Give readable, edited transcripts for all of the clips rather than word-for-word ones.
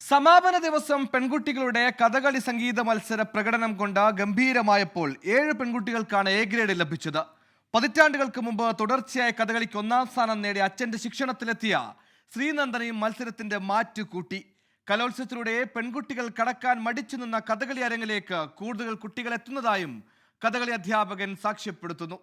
സമാപന ദിവസം പെൺകുട്ടികളുടെ കഥകളി സംഗീത മത്സര പ്രകടനം കൊണ്ട് ഗംഭീരമായപ്പോൾ 7 പെൺകുട്ടികൾക്കാണ് എ ഗ്രേഡ് ലഭിച്ചത്. പതിറ്റാണ്ടുകൾക്ക് മുമ്പ് തുടർച്ചയായ കഥകളിക്ക് 1ാം സ്ഥാനം നേടി അച്ഛന്റെ ശിക്ഷണത്തിലെത്തിയ ശ്രീനന്ദനയും മത്സരത്തിന്റെ മാറ്റുകൂട്ടി. കലോത്സവത്തിലൂടെ പെൺകുട്ടികൾ കടക്കാൻ മടിച്ചു നിന്ന കഥകളി അരങ്ങിലേക്ക് കൂടുതൽ കുട്ടികൾ എത്തുന്നതായും കഥകളി അധ്യാപകൻ സാക്ഷ്യപ്പെടുത്തുന്നു.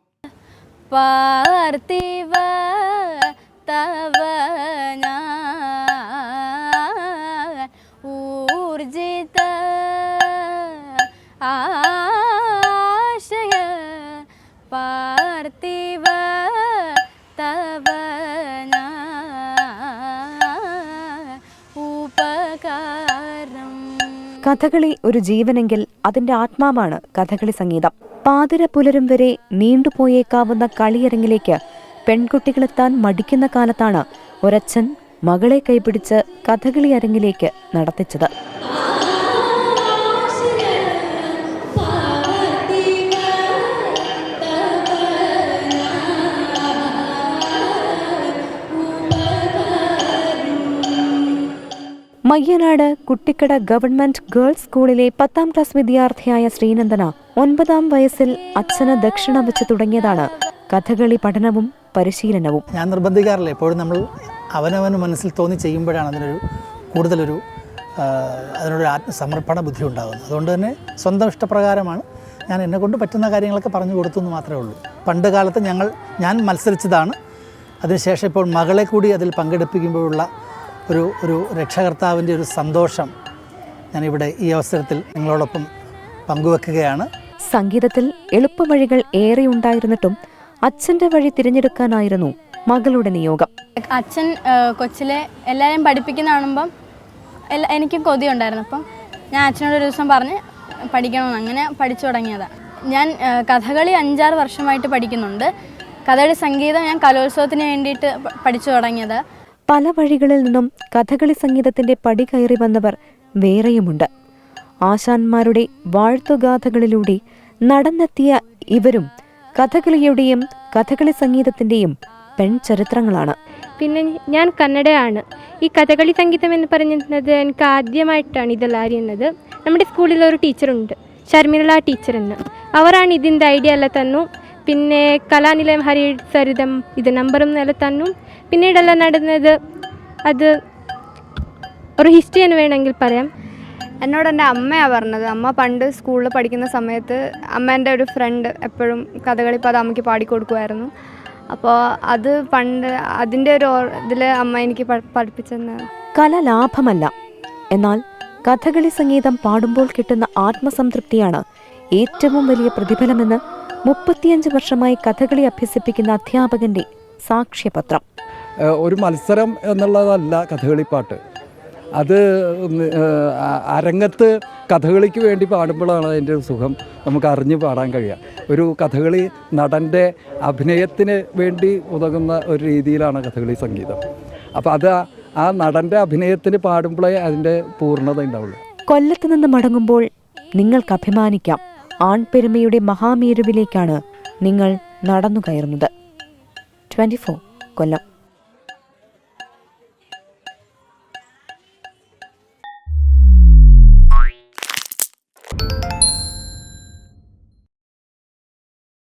കഥകളി ഒരു ജീവനെങ്കിൽ അതിന്റെ ആത്മാവാണ് കഥകളി സംഗീതം. പാതിര പുലരും വരെ നീണ്ടുപോയേക്കാവുന്ന കളിയരങ്ങിലേക്ക് പെൺകുട്ടികളെത്താൻ മടിക്കുന്ന കാലത്താണ് ഒരച്ഛൻ മകളെ കൈപിടിച്ച് കഥകളി അരങ്ങിലേക്ക് നടത്തിച്ചത്. മയ്യനാട് കുട്ടിക്കട ഗവൺമെന്റ് ഗേൾസ് സ്കൂളിലെ 10ാം ക്ലാസ് വിദ്യാർത്ഥിയായ ശ്രീനന്ദന 9ാം വയസ്സിൽ അച്ഛന് ദക്ഷിണ വെച്ച് തുടങ്ങിയതാണ് കഥകളി പഠനവും പരിശീലനവും. ഞാൻ നിർബന്ധിക്കാറില്ല. എപ്പോഴും നമ്മൾ അവനവന് മനസ്സിൽ തോന്നി ചെയ്യുമ്പോഴാണ് അതിനൊരു ആത്മസമർപ്പണ ബുദ്ധി ഉണ്ടാകുന്നത്. അതുകൊണ്ട് തന്നെ സ്വന്തം ഇഷ്ടപ്രകാരമാണ് ഞാൻ എന്നെക്കൊണ്ട് പറ്റുന്ന കാര്യങ്ങളൊക്കെ പറഞ്ഞു കൊടുത്തു എന്ന് മാത്രമേ ഉള്ളൂ. പണ്ട് കാലത്ത് ഞാൻ മത്സരിച്ചതാണ്. അതിനുശേഷം ഇപ്പോൾ മകളെ കൂടി അതിൽ പങ്കെടുപ്പിക്കുമ്പോഴുള്ള ഒരു രക്ഷകർത്താവിൻ്റെ ഒരു സന്തോഷം ഞാനിവിടെ ഈ അവസരത്തിൽ നിങ്ങളോടൊപ്പം പങ്കുവെക്കുകയാണ്. സംഗീതത്തിൽ എളുപ്പവഴികൾ ഏറെ ഉണ്ടായിരുന്നിട്ടും അച്ഛൻ്റെ വഴി തിരഞ്ഞെടുക്കാനായിരുന്നു മകളുടെ നിയോഗം. അച്ഛൻ കൊച്ചിലെ എല്ലാവരെയും പഠിപ്പിക്കുന്ന കാണുമ്പം എനിക്കും കൊതിയുണ്ടായിരുന്നു. അപ്പം ഞാൻ അച്ഛനോട് ഒരു ദിവസം പറഞ്ഞ് പഠിക്കണമെന്ന്, അങ്ങനെ പഠിച്ചു തുടങ്ങിയതാണ്. ഞാൻ കഥകളി 5-6 വർഷമായിട്ട് പഠിക്കുന്നുണ്ട്. കഥകളി സംഗീതം ഞാൻ കലോത്സവത്തിന് വേണ്ടിയിട്ട് പഠിച്ചു തുടങ്ങിയത്. പല വഴികളിൽ നിന്നും കഥകളി സംഗീതത്തിന്റെ പടി കയറി വന്നവർ വേറെയുമുണ്ട്. ആശാന്മാരുടെ വാഴ്ത്തുഗാഥകളിലൂടെ നടന്നെത്തിയ ഇവരും കഥകളിയുടെയും കഥകളി സംഗീതത്തിന്റെയും പെൺചരിത്രങ്ങളാണ്. പിന്നെ ഞാൻ കന്നഡയാണ്. ഈ കഥകളി സംഗീതം എന്ന് പറയുന്നത് എനിക്ക് ആദ്യമായിട്ടാണ് ഇതെല്ലാം അറിയുന്നത്. നമ്മുടെ സ്കൂളിൽ ഒരു ടീച്ചറുണ്ട്, ഷർമിള ടീച്ചർ എന്ന്. അവരാണ് ഇതിൻ്റെ ഐഡിയ എല്ലാം തന്നു. പിന്നെ കലാനിലയം ഹരിസരിതം ഇത് നമ്പറും എല്ലാം തന്നു. പിന്നീടെല്ലാം നടന്നത് അത് ഒരു ഹിസ്റ്ററി എന്ന് വേണമെങ്കിൽ പറയാം. എന്നോട് എൻ്റെ അമ്മയാണ് പറഞ്ഞത്. അമ്മ പണ്ട് സ്കൂളിൽ പഠിക്കുന്ന സമയത്ത് അമ്മേൻ്റെ ഒരു ഫ്രണ്ട് എപ്പോഴും കഥകളി പദം അമ്മയ്ക്ക് പാടിക്കൊടുക്കുമായിരുന്നു. അപ്പോൾ അത് പണ്ട് അതിൻ്റെ ഒരു ഇതിൽ അമ്മ എനിക്ക് പഠിപ്പിച്ചെന്ന്. കല ലാഭമല്ല, എന്നാൽ കഥകളി സംഗീതം പാടുമ്പോൾ കിട്ടുന്ന ആത്മസംതൃപ്തിയാണ് ഏറ്റവും വലിയ പ്രതിഫലമെന്ന് 35 വർഷമായി കഥകളി അഭ്യസിപ്പിക്കുന്ന അധ്യാപകന്റെ സാക്ഷ്യപത്രം. ഒരു മത്സരം എന്നുള്ളതല്ല കഥകളിപ്പാട്ട്. അത് അരങ്ങത്ത് കഥകളിക്ക് വേണ്ടി പാടുമ്പോഴാണ് അതിൻ്റെ സുഖം നമുക്ക് അറിഞ്ഞ് പാടാൻ കഴിയുക. ഒരു കഥകളി നടൻ്റെ അഭിനയത്തിന് വേണ്ടി ഉതകുന്ന ഒരു രീതിയിലാണ് കഥകളി സംഗീതം. അപ്പോൾ അത് ആ നടൻ്റെ അഭിനയത്തിന് പാടുമ്പോഴേ അതിൻ്റെ പൂർണ്ണത ഉണ്ടാവുള്ളൂ. കൊല്ലത്ത് നിന്ന് മടങ്ങുമ്പോൾ നിങ്ങൾക്ക് അഭിമാനിക്കാം, ആൺപെരുമയുടെ മഹാമേരുവിലേക്കാണ് നിങ്ങൾ നടന്നു കയറുന്നത്. 24 കൊല്ലം.